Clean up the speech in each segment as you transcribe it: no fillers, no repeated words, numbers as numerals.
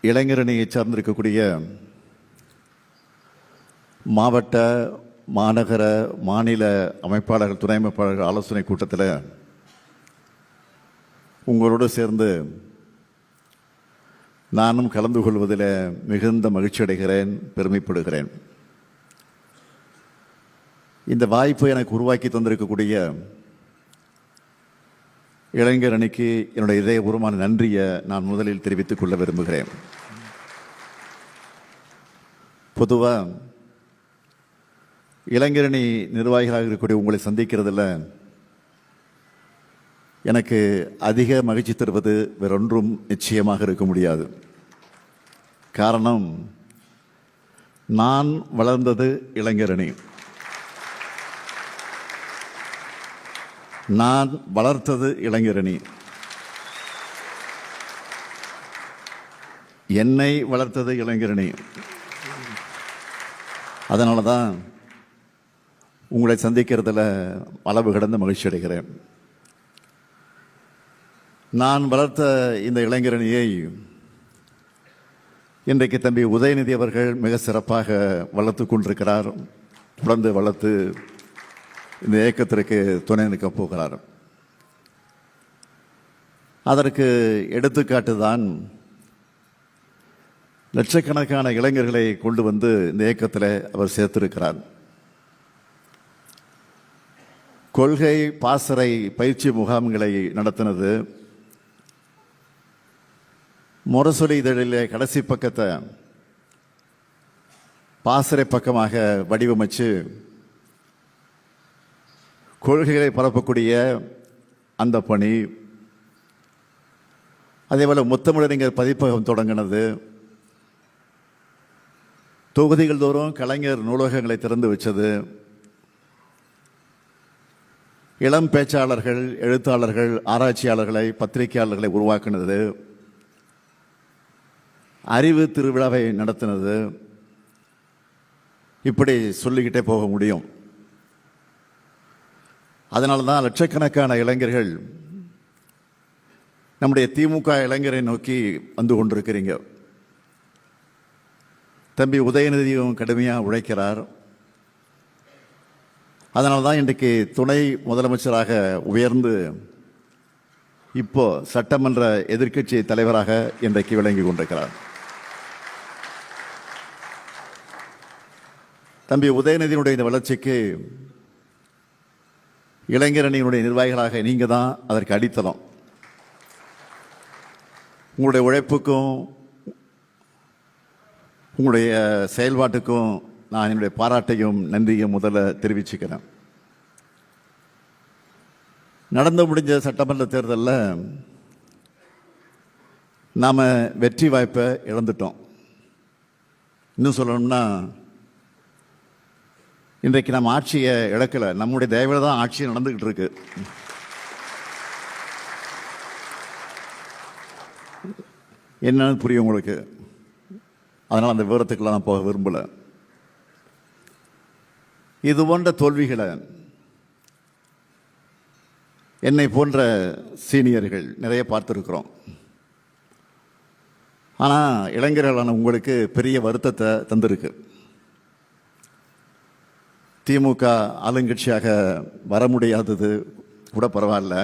இளைஞரணியை சார்ந்திருக்கக்கூடிய மாவட்ட, மாநகர, மாநில அமைப்பாளர்கள், துணை அமைப்பாளர்கள் ஆலோசனை கூட்டத்தில் உங்களோடு சேர்ந்து நானும் கலந்து கொள்வதில் மிகுந்த மகிழ்ச்சி அடைகிறேன், பெருமைப்படுகிறேன். இந்த வாய்ப்பை எனக்கு உருவாக்கி தந்திருக்கக்கூடிய இளைஞர் அணிக்கு என்னுடைய இதயபூர்வமான நன்றியை நான் முதலில் தெரிவித்துக் கொள்ள விரும்புகிறேன். பொதுவாக இளைஞரணி நிர்வாகிகளாக இருக்கக்கூடிய உங்களை சந்திக்கிறதுல எனக்கு அதிக மகிழ்ச்சி தருவது வேறொன்றும் நிச்சயமாக இருக்க முடியாது. காரணம், நான் வளர்ந்தது இளைஞரணி, நான் வளர்த்தது இளைஞரணி, என்னை வளர்த்தது இளைஞரணி. அதனால தான் உங்களை சந்திக்கிறதுல அளவு கடந்த மகிழ்ச்சி அடைகிறேன். நான் வளர்த்த இந்த இளைஞரணியை இன்றைக்கு தம்பி உதயநிதி அவர்கள் மிக சிறப்பாக வளர்த்து கொண்டிருக்கிறார். தொடர்ந்து வளர்த்து இந்த இயக்கத்திற்கு துணை நிற்கப் போகிறார். அதற்கு எடுத்துக்காட்டு தான் லட்சக்கணக்கான இளைஞர்களை கொண்டு வந்து இந்த இயக்கத்தில் அவர் சேர்த்திருக்கிறார். கொள்கை பாசறை பயிற்சி முகாம்களை நடத்தினது, முரசொலி இதழிலே கடைசி பக்கத்தை பாசறை பக்கமாக வடிவமைச்சு கொள்கைகளை பரப்பக்கூடிய அந்த பணி, அதேபோல் முத்தமிழறிஞர் பதிப்பகம் தொடங்கினது, தொகுதிகள் தோறும் கலைஞர் நூலகங்களை திறந்து வச்சது, இளம் பேச்சாளர்கள், எழுத்தாளர்கள், ஆராய்ச்சியாளர்களை, பத்திரிகையாளர்களை உருவாக்கினது, அறிவு திருவிழாவை நடத்தினது, இப்படி சொல்லிக்கிட்டே போக முடியும். அதனால தான் லட்சக்கணக்கான இளைஞர்கள் நம்முடைய திமுக இளைஞரை நோக்கி வந்து கொண்டிருக்கிறீங்க. தம்பி உதயநிதியும் கடுமையாக உழைக்கிறார். அதனால தான் இன்றைக்கு துணை முதலமைச்சராக உயர்ந்து இப்போ சட்டமன்ற எதிர்க்கட்சி தலைவராக இன்றைக்கு விளங்கி கொண்டிருக்கிறார். தம்பி உதயநிதியினுடைய இந்த வளர்ச்சிக்கு இளைஞரணியினுடைய நிர்வாகிகளாக நீங்கள் தான் அதற்கு அடித்தளம். உங்களுடைய உழைப்புக்கும் உங்களுடைய செயல்பாட்டுக்கும் நான் என்னுடைய பாராட்டையும் நன்றியும் முதல்ல தெரிவிச்சுக்கிறேன். நடந்து முடிஞ்ச சட்டமன்ற தேர்தலில் நாம் வெற்றி வாய்ப்பை இழந்துட்டோம். இன்னும் சொல்லணும்னா, இன்றைக்கு நம்ம ஆட்சியை இழக்கலை, நம்முடைய தயவில் தான் ஆட்சி நடந்துக்கிட்டு இருக்கு. என்னன்னு புரியும் உங்களுக்கு. அதனால் அந்த விவரத்துக்கெல்லாம் நான் போக விரும்பலை. இது போன்ற தோல்விகளை என்னை போன்ற சீனியர்கள் நிறைய பார்த்துருக்குறோம். ஆனால் இளைஞர்களான உங்களுக்கு பெரிய வருத்தத்தை தந்திருக்கு. திமுக ஆளுங்கட்சியாக வர முடியாதது கூட பரவாயில்ல,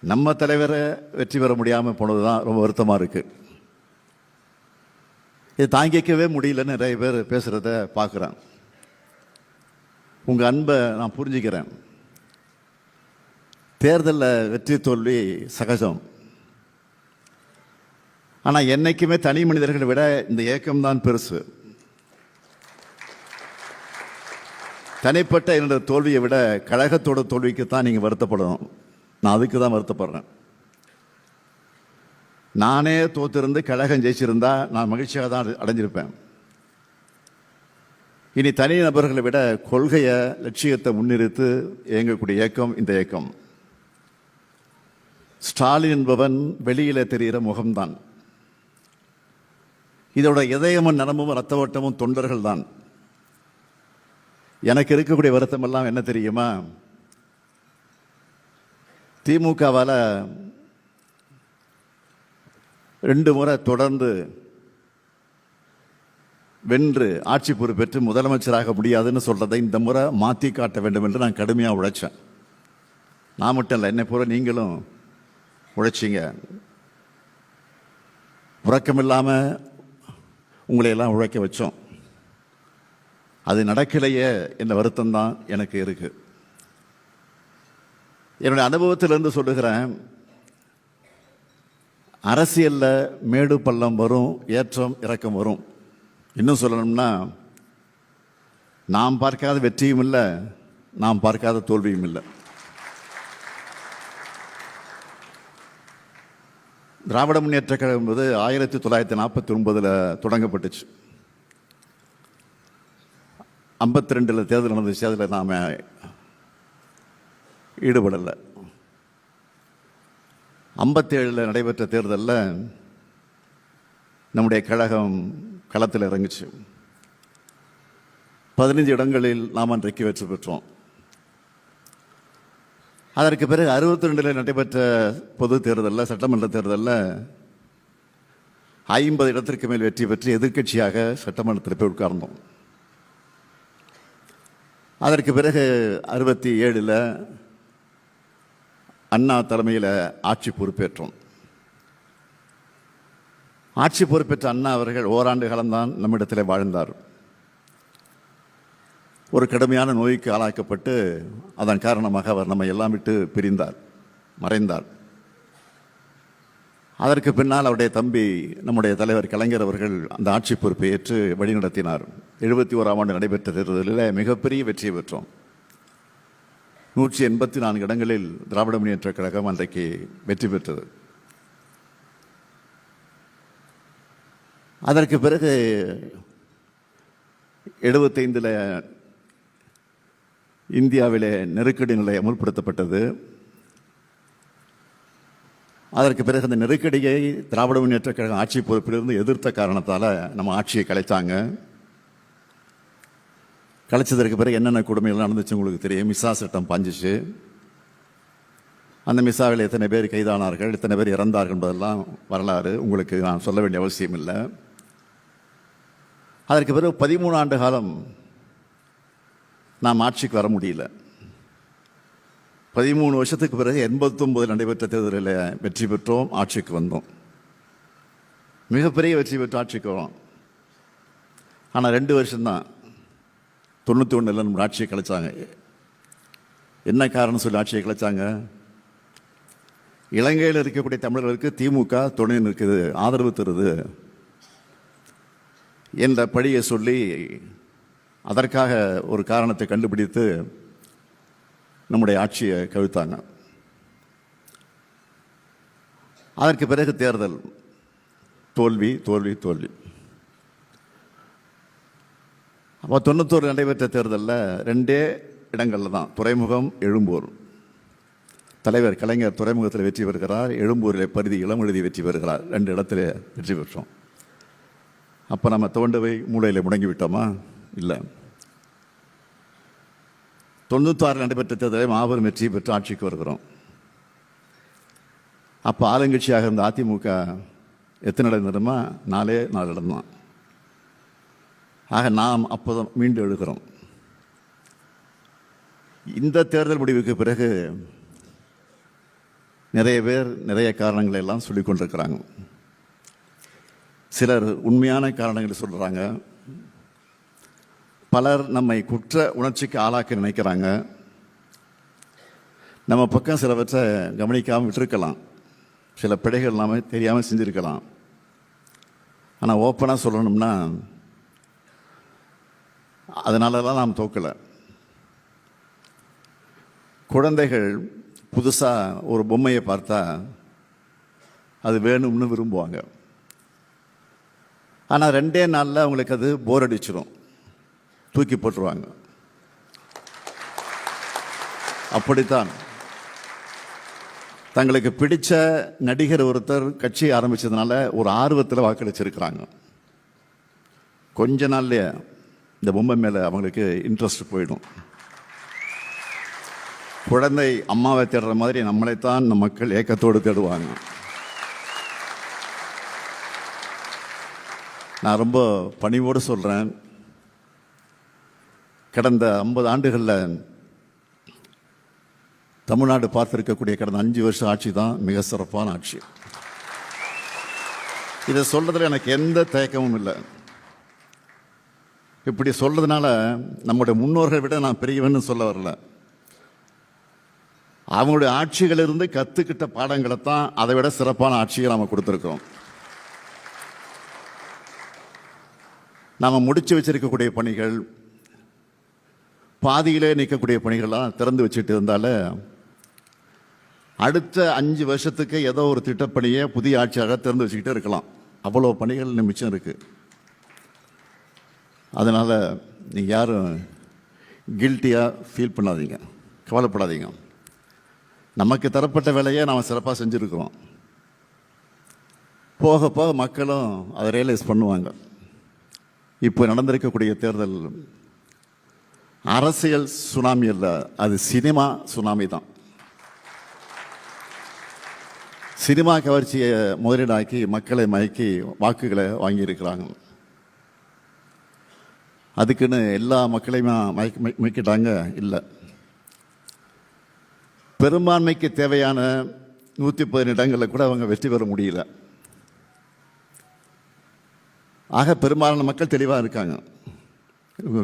நம்ம தலைவரை வெற்றி பெற முடியாமல் போனது தான் ரொம்ப வருத்தமாக இருக்குது. இது தாங்கிக்கவே முடியலன்னு நிறைய பேர் பேசுகிறத பார்க்குறேன். உங்கள் அன்பை நான் புரிஞ்சுக்கிறேன். தேர்தலில் வெற்றி தோல்வி சகஜம். ஆனால் என்றைக்குமே தனி மனிதர்களை விட இந்த இயக்கம்தான் பெருசு. தனிப்பட்ட என்னோட தோல்வியை விட கழகத்தோட தோல்விக்கு தான் நீங்கள் வருத்தப்படணும். நான் அதுக்கு தான் வருத்தப்படுறேன். நானே தோற்றிருந்து கழகம் ஜெயிச்சிருந்தா நான் மகிழ்ச்சியாக தான் அடைஞ்சிருப்பேன். இனி தனி நபர்களை விட கொள்கையை, லட்சியத்தை முன்னிறுத்து இயங்கக்கூடிய இயக்கம் இந்த இயக்கம். ஸ்டாலின் என்பவன் வெளியில் தெரிகிற முகம்தான். இதோட இதயமும் நனமும் ரத்த ஓட்டமும் தொண்டர்கள் தான். எனக்கு இருக்கக்கூடிய வருத்தம் எல்லாம் என்ன தெரியுமா? திமுகவால் 2 முறை தொடர்ந்து வென்று ஆட்சி பொறுப்பேற்று முதலமைச்சராக முடியாதுன்னு சொல்றதை இந்த முறை மாற்றி காட்ட வேண்டும் என்று நான் கடுமையாக உழைச்சேன். நான் மட்டும் இல்லை, என்னை போல நீங்களும் உழைச்சிங்க. உறக்கமில்லாமல் உங்களையெல்லாம் உழைக்க வச்சோம். அது நடக்கலையே என்ற வருத்தம் தான் எனக்கு இருக்கு. என்னுடைய அனுபவத்திலிருந்து சொல்லுகிறேன், அரசியல்ல மேடு பள்ளம் வரும், ஏற்றம் இறக்கம் வரும். இன்னும் சொல்லணும்னா, நாம் பார்க்காத வெற்றியும் இல்லை, நாம் பார்க்காத தோல்வியும் இல்லை. திராவிட முன்னேற்ற கழகம் என்பது 1949 தொடங்கப்பட்டுச்சு. 52 தேர்தல் நடந்துச்சு, அதில் நாம் ஈடுபடலை. 57 நடைபெற்ற தேர்தலில் நம்முடைய கழகம் களத்தில் இறங்குச்சு. 15 இடங்களில் நாம் அன்றைக்கு வெற்றி பெற்றோம். அதற்கு பிறகு 62 நடைபெற்ற பொது தேர்தலில், சட்டமன்ற தேர்தலில் 50 இடத்திற்கு மேல் வெற்றி பெற்று எதிர்க்கட்சியாக சட்டமன்றத்தில் போய் உட்கார்ந்தோம். அதற்கு பிறகு 67 அண்ணா தலைமையில் ஆட்சி பொறுப்பேற்றோம். ஆட்சி பொறுப்பேற்ற அண்ணா அவர்கள் ஓராண்டு காலம்தான் நம்மிடத்தில் வாழ்ந்தார். ஒரு கடுமையான நோய்க்கு ஆளாக்கப்பட்டு அதன் காரணமாக அவர் நம்மை எல்லாம் விட்டு பிரிந்தார், மறைந்தார். அதற்கு பின்னால் அவருடைய தம்பி நம்முடைய தலைவர் கலைஞர் அவர்கள் அந்த ஆட்சி பொறுப்பை ஏற்று வழிநடத்தினார். 71ஆம் ஆண்டு நடைபெற்ற தேர்தலில் மிகப்பெரிய வெற்றியை பெற்றோம். 184 இடங்களில் திராவிட முன்னேற்ற கழகம் அன்றைக்கு வெற்றி பெற்றது. அதற்கு பிறகு 75 இந்தியாவிலே நெருக்கடி நிலை அமுல்படுத்தப்பட்டது. அதற்கு பிறகு அந்த நெருக்கடியை திராவிட முன்னேற்ற கழகம் ஆட்சி பொறுப்பிலிருந்து எதிர்த்த காரணத்தால் நம்ம ஆட்சியை கலைத்தாங்க. கலைச்சதற்கு பிறகு என்னென்ன கொடுமைகள் நடந்துச்சு உங்களுக்கு தெரியும். மிசா சட்டம் பாஞ்சிச்சு. அந்த மிசாவில் எத்தனை பேர் கைதானார்கள், எத்தனை பேர் இறந்தார்கள் என்பதெல்லாம் வரலாறு, உங்களுக்கு நான் சொல்ல வேண்டிய அவசியம் இல்லை. அதற்கு பிறகு 13 ஆண்டு காலம் நாம் ஆட்சிக்கு வர முடியல. 13 வருஷத்துக்கு பிறகு 89 நடைபெற்ற தேர்தலில் வெற்றி பெற்றோம், ஆட்சிக்கு வந்தோம். மிகப்பெரிய வெற்றி பெற்று ஆட்சிக்கு வரோம். ஆனால் 2 வருஷம்தான், 91 நம்ம ஆட்சியை கலைச்சாங்க. என்ன காரணம் சொல்லி ஆட்சியை கலைச்சாங்க? இலங்கையில் இருக்கக்கூடிய தமிழர்களுக்கு திமுக துணை நிற்குது, ஆதரவு தருது என்ற பழியை சொல்லி அதற்காக ஒரு காரணத்தை கண்டுபிடித்து நம்முடைய ஆட்சியை கவிழ்த்தாங்க. அதற்கு பிறகு தேர்தல் தோல்வி தோல்வி தோல்வி. அப்போ 91 நடைபெற்ற தேர்தலில் 2 இடங்களில் தான், துறைமுகம், எழும்பூர். தலைவர் கலைஞர் துறைமுகத்தில் வெற்றி பெறுகிறார், எழும்பூரில் பரிதி இளம் எழுதி வெற்றி பெறுகிறார். 2 இடத்துல வெற்றி பெற்றோம். அப்போ நம்ம தோண்டவை மூளையில் முடங்கி விட்டோமா? இல்லை. 96 நடைபெற்ற தேர்தலை மாபெரும் வெற்றி பெற்று ஆட்சிக்கு வருகிறோம். அப்போ ஆளுங்கட்சியாக இருந்த அதிமுக எத்தனை இடம் இருந்தோமா? 4 இடம் தான். ஆக நாம் அப்போதான் மீண்டும் எழுகிறோம். இந்த தேர்தல் முடிவுக்கு பிறகு நிறைய பேர் நிறைய காரணங்களை எல்லாம் சொல்லிக் கொண்டிருக்கிறாங்க. சிலர் உண்மையான காரணங்களை சொல்கிறாங்க. பலர் நம்மை குற்ற உணர்ச்சிக்கு ஆளாக்க நினைக்கிறாங்க. நம்ம பக்கம் சிலவற்றை கவனிக்காமல் விட்டுருக்கலாம், சில பிழைகள் நாம தெரியாமல் செஞ்சுருக்கலாம். ஆனால் ஓப்பனாக சொல்லணும்னா அதனாலலாம் நாம் தோக்கலை. குழந்தைகள் புதுசாக ஒரு பொம்மையை பார்த்தா அது வேணும்னு விரும்புவாங்க. ஆனால் 2 நாளில் அவங்களுக்கு அது போர் அடிச்சிடும், தூக்கி போட்டுருவாங்க. அப்படித்தான் தங்களுக்கு பிடிச்ச நடிகர் ஒருத்தர் கட்சி ஆரம்பிச்சதுனால ஒரு ஆர்வத்தில் வாக்களிச்சிருக்கிறாங்க. கொஞ்ச நாள்லயே இந்த பொம்மை மேலே அவங்களுக்கு இன்ட்ரெஸ்ட் போயிடும். குழந்தை அம்மாவை தேடுற மாதிரி நம்மளைத்தான் நம் மக்கள் ஏக்கத்தோடு தேடுவாங்க. நான் ரொம்ப பணிவோடு சொல்கிறேன், கடந்த 50 ஆண்டுகளில் தமிழ்நாடு பார்த்திருக்கக்கூடிய கடந்த 5 வருஷம் ஆட்சி தான் மிக சிறப்பான ஆட்சி. இதை சொல்றதுல எனக்கு எந்த தயக்கமும் இல்லை. இப்படி சொல்றதுனால நம்முடைய முன்னோர்களை விட நான் பெரியவன்னு சொல்ல வரல. அவங்களுடைய ஆட்சிகளிலிருந்து கத்துக்கிட்ட பாடங்களை தான் அதை விட சிறப்பான ஆட்சியை நாம கொடுத்துருக்கோம். நாம முடிச்சு வச்சிருக்கக்கூடிய பணிகள், பாதியிலே நிற்கக்கூடிய பணிகள்லாம் திறந்து வச்சுட்டு இருந்தால அடுத்த 5 வருஷத்துக்கு ஏதோ ஒரு திட்டப்பணியை புதிய ஆட்சியாக திறந்து வச்சுக்கிட்டே இருக்கலாம். அவ்வளோ பணிகள் மிச்சம் இருக்கு. அதனால நீங்க யாரும் கில்ட்டியா ஃபீல் பண்ணாதீங்க, கவலைப்படாதீங்க. நமக்கு தரப்பட்ட வேலையை நாம் சிறப்பாக செஞ்சுருக்கிறோம். போக போக மக்களும் அதை ரியலைஸ் பண்ணுவாங்க. இப்போ நடந்திருக்கக்கூடிய தேர்தல் அரசியல் சுனாமி அல்ல, அது சினிமா சுனாமி தான். சினிமா கவர்ச்சியை முதலீடாக்கி மக்களை மயக்கி வாக்குகளை வாங்கியிருக்கிறாங்க. அதுக்குன்னு எல்லா மக்களையுமே மயக்கிட்டாங்க இல்லை. பெரும்பான்மைக்கு தேவையான 110 இடங்களில் கூட அவங்க வெற்றி பெற முடியல. ஆக பெரும்பாலான மக்கள் தெளிவாக இருக்காங்க.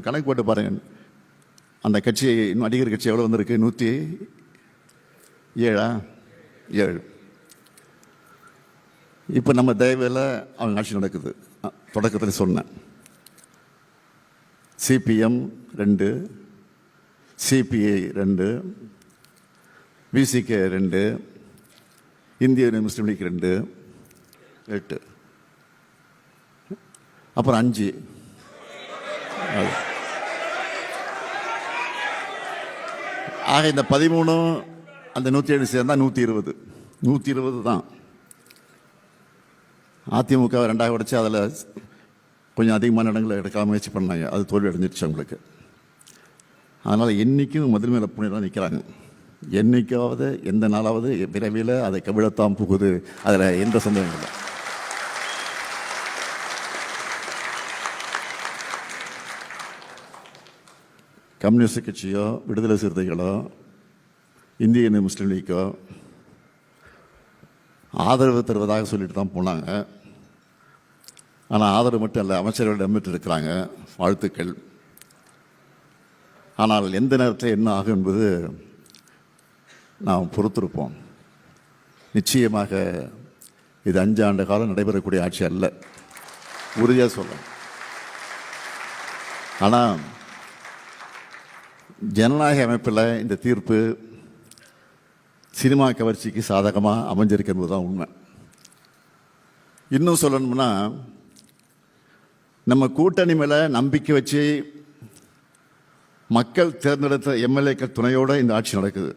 கணக்கு போட்டு பாருங்க, அந்த கட்சி நடிகர் கட்சி எவ்வளோ வந்திருக்கு? 107. இப்போ நம்ம தயவில் அவங்க ஆட்சி நடக்குது. தொடக்கத்தில் சொன்னேன், சிபிஎம் 2, சிபிஐ 2, விசிகே 2, இந்திய முஸ்லீம் லீக் 2, 8, அப்புறம் 5. ஆக இந்த 13 அந்த 107 சேர்ந்தா 120 தான். அதிமுக 2ஆக உடைச்சு அதில் கொஞ்சம் அதிகமான இடங்களை எடுக்க முயற்சி பண்ணாங்க. அது தோல்வி அடைஞ்சிருச்சு அவங்களுக்கு. அதனால் என்றைக்கும் முதல் மேலே புண்ணி தான் நிற்கிறாங்க. என்னைக்காவது எந்த நாளாவது விரைவில் அதை கவிழத்தான் போகுது, அதில் எந்த சந்தேகம் இல்லை. கம்யூனிஸ்ட் கட்சியோ விடுதலை சிறுத்தைகளோ இந்திய முஸ்லீம் லீக்கோ ஆதரவு தருவதாக சொல்லிட்டு தான் போனாங்க. ஆனால் ஆதரவு மட்டும் இல்லை, அமைச்சர்களிடம் பெற்று இருக்கிறாங்க, வாழ்த்துக்கள். ஆனால் எந்த நேரத்தில் என்ன ஆகும் என்பது நாம் பொறுத்திருப்போம். நிச்சயமாக இது 5 ஆண்டு காலம் நடைபெறக்கூடிய ஆட்சி அல்ல, உறுதியாக சொல்ல. ஆனால் ஜனநாயக அமைப்பில் இந்த தீர்ப்பு சினிமா கவர்ச்சிக்கு சாதகமாக அமைஞ்சிருக்கிறது தான் உண்மை. இன்னும் சொல்லணும்னா, நம்ம கூட்டணி மேலே நம்பிக்கை வச்சு மக்கள் தேர்ந்தெடுத்த எம்எல்ஏக்கள் துணையோடு இந்த ஆட்சி நடக்குது.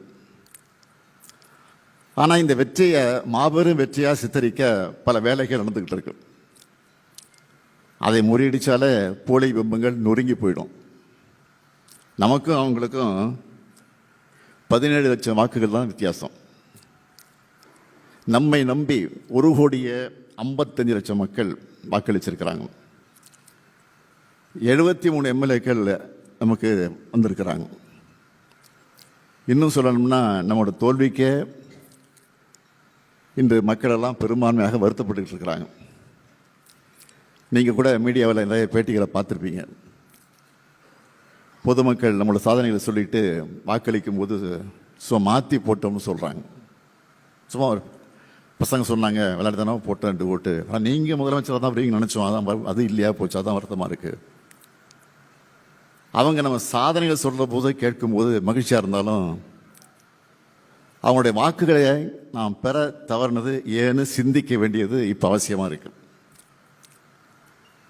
ஆனால் இந்த வெற்றியை மாபெரும் வெற்றியாக சித்தரிக்க பல வேலைகள் நடந்துக்கிட்டு இருக்கு. அதை முறியடித்தாலே போலி பிம்பங்கள் நொறுங்கி போயிடும். நமக்கும் அவங்களுக்கும் 17 லட்சம் வாக்குகள் தான் வித்தியாசம். நம்மை நம்பி 1,55 லட்சம் மக்கள் வாக்களிச்சிருக்கிறாங்க. 73 எம்எல்ஏக்கள் நமக்கு வந்திருக்கிறாங்க. இன்னும் சொல்லணும்னா, நம்மளோட தோல்விக்கே இன்று மக்கள் எல்லாம் பெரும்பான்மையாக வருத்தப்பட்டு இருக்கிறாங்க. நீங்கள் கூட மீடியாவில் நிறைய பேட்டிகளை பார்த்துருப்பீங்க. பொதுமக்கள் நம்மளோட சாதனைகளை சொல்லிட்டு வாக்களிக்கும் போது சும்மா மாற்றி போட்டோம்னு சொல்கிறாங்க. சும்மா பசங்க சொன்னாங்க, விளையாட்டுதானே போட்டோம் 2 ஓட்டு. ஆனால் நீங்கள் முதலமைச்சராக தான் அப்படிங்க நினச்சோம், அதான் அது இல்லையா போச்சு, அதான் வருத்தமாக இருக்குது. அவங்க நம்ம சாதனைகளை சொல்கிற போது கேட்கும்போது மகிழ்ச்சியாக இருந்தாலும் அவங்களுடைய வாக்குகளை நாம் பெற தவறுனது ஏன்னு சிந்திக்க வேண்டியது இப்போ அவசியமாக இருக்கு.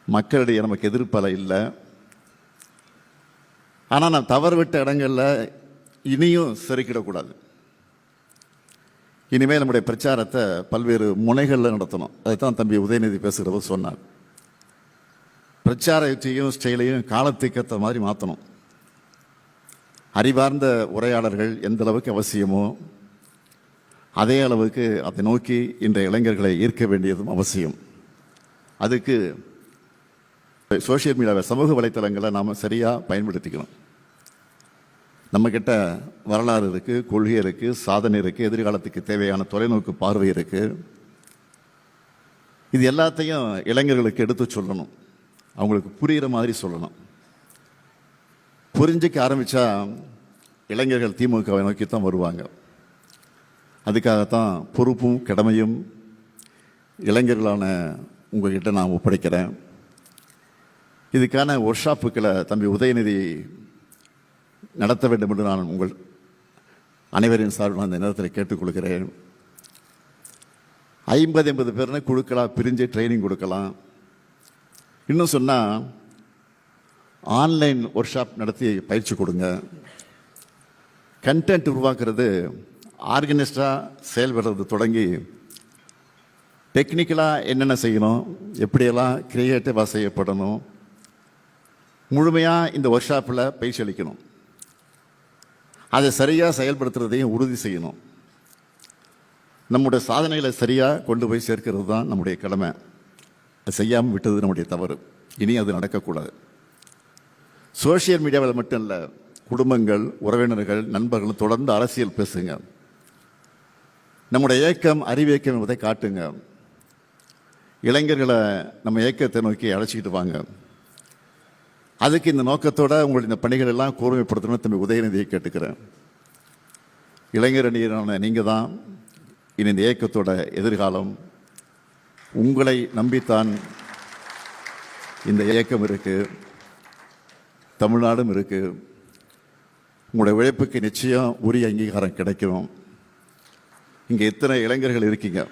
மக்களிடையே நமக்கு எதிர்ப்பலை இல்லை. ஆனால் நான் தவறு விட்ட இடங்களில் இனியும் செருக்கிடக்கூடாது. இனிமேல் நம்முடைய பிரச்சாரத்தை பல்வேறு முனைகளில் நடத்தணும். அதைத்தான் தம்பி உதயநிதி பேசுகிறத சொன்னார். பிரச்சார யுக்தியும் ஸ்டைலையும் காலத்துக்கேற்ற மாதிரி மாற்றணும். அறிவார்ந்த உரையாடல்கள் எந்த அளவுக்கு அவசியமோ அதே அளவுக்கு அதை நோக்கி இன்றைய இளைஞர்களை ஈர்க்க வேண்டியதும் அவசியம். அதுக்கு சோஷியல் மீடியாவை, சமூக வலைத்தளங்களை நாம் சரியாக பயன்படுத்திக்கணும். நம்மக்கிட்ட வரலாறு இருக்குது, கொள்கை இருக்குது, சாதனை இருக்குது, எதிர்காலத்துக்கு தேவையான தொலைநோக்கு பார்வை இருக்குது. இது எல்லாத்தையும் இளைஞர்களுக்கு எடுத்து சொல்லணும், அவங்களுக்கு புரிகிற மாதிரி சொல்லணும். புரிஞ்சிக்க ஆரம்பித்தா இளைஞர்கள் திமுகவை நோக்கி தான் வருவாங்க. அதுக்காகத்தான் பொறுப்பும் கடமையும் இளைஞர்களான உங்கள்கிட்ட நான் ஒப்படைக்கிறேன். இதுக்கான ஒர்க் ஷாப்புக்களை தம்பி உதயநிதி நடத்த வேண்டும் என்று நான் உங்கள் அனைவரின் சார்பில் அந்த நேரத்தில் கேட்டுக்கொள்கிறேன். 50-80 பேர்னு குழுக்களாக பிரிஞ்சு ட்ரைனிங் கொடுக்கலாம். இன்னும் சொன்னால் ஆன்லைன் ஒர்க் ஷாப் நடத்தி பயிற்சி கொடுங்க. கண்டென்ட் உருவாக்குறது ஆர்கனைஸ்டாக செயல்படுறது தொடங்கி டெக்னிக்கலாக என்னென்ன செய்யணும், எப்படியெல்லாம் கிரியேட்டிவாக செய்யப்படணும், முழுமையாக இந்த ஒர்க் ஷாப்பில் பயிற்சி அளிக்கணும். அதை சரியாக செயல்படுத்துறதையும் உறுதி செய்யணும். நம்முடைய சாதனைகளை சரியாக கொண்டு போய் சேர்க்கிறது தான் நம்முடைய கடமை. அது செய்யாமல் விட்டது நம்முடைய தவறு. இனி அது நடக்கக்கூடாது. சோஷியல் மீடியாவில் மட்டும் இல்லை, குடும்பங்கள், உறவினர்கள், நண்பர்கள் தொடர்ந்து அரசியல் பேசுங்க. நம்முடைய இயக்கம் அறிவியக்கம் என்பதை காட்டுங்க. இளைஞர்களை நம்ம இயக்கத்தை நோக்கி அழைச்சிக்கிட்டு வாங்க. அதுக்கு இந்த நோக்கத்தோடு உங்களுடைய இந்த பணிகள் எல்லாம் கூர்மைப்படுத்தணும்னு தம்பி உதயநிதியை கேட்டுக்கிறேன். இளைஞர் அணியரான நீங்கள் தான் இனி இந்த இயக்கத்தோட எதிர்காலம். உங்களை நம்பித்தான் இந்த இயக்கம் இருக்குது, தமிழ்நாடும் இருக்குது. உங்களுடைய உழைப்புக்கு நிச்சயம் உரிய அங்கீகாரம் கிடைக்கும். இங்கே எத்தனை இளைஞர்கள் இருக்கீங்க,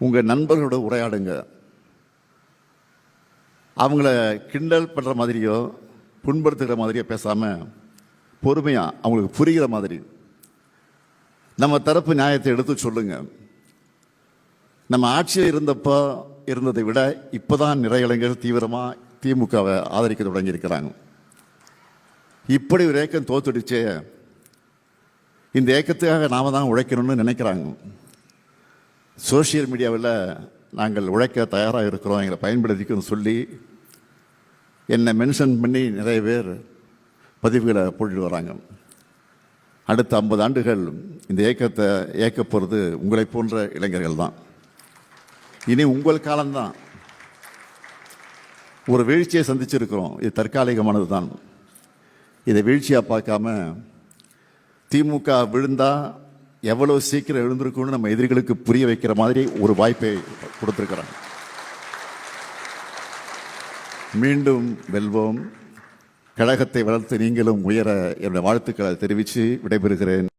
உங்கள் நண்பர்களோட உரையாடுங்க. அவங்கள கிண்டல் பண்ணுற மாதிரியோ புண்படுத்துகிற மாதிரியோ பேசாமல் பொறுமையாக அவங்களுக்கு புரிகிற மாதிரி நம்ம தரப்பு நியாயத்தை எடுத்து சொல்லுங்க. நம்ம ஆட்சியில் இருந்தப்போ இருந்ததை விட இப்போ தான் நிறைய இளைஞர்கள் தீவிரமாக திமுகவை ஆதரிக்க தொடங்கியிருக்கிறாங்க. இப்படி ஒரு இயக்கம் தோத்துடுச்சே, இந்த இயக்கத்துக்காக நாம தான் உழைக்கணும்னு நினைக்கிறாங்க. சோஷியல் மீடியாவில் நாங்கள் உழைக்க தயாராக இருக்கிறோம், எங்களை பயன்படுத்திக்கணும்னு சொல்லி என்னை மென்ஷன் பண்ணி நிறைய பேர் பதிவுகளை போட்டுட்டு வராங்க. அடுத்த 50 ஆண்டுகள் இந்த இயக்கத்தை இயக்க போகிறது உங்களை போன்ற இளைஞர்கள் தான். இனி உங்கள் காலம்தான். ஒரு வீழ்ச்சியை சந்திச்சிருக்கிறோம், இது தற்காலிகமானது தான். இதை வீழ்ச்சியாக பார்க்காம திமுக விழுந்தா எவ்வளோ சீக்கிரம் எழுந்திருக்கும்னு நம்ம எதிரிகளுக்கு புரிய வைக்கிற மாதிரி ஒரு வாய்ப்பை கொடுத்துருக்கிறாங்க. மீண்டும் வெல்வோம். கழகத்தை வளர்த்து நீங்களும் உயர என்னுடைய வாழ்த்துக்களை தெரிவித்து விடைபெறுகிறேன்.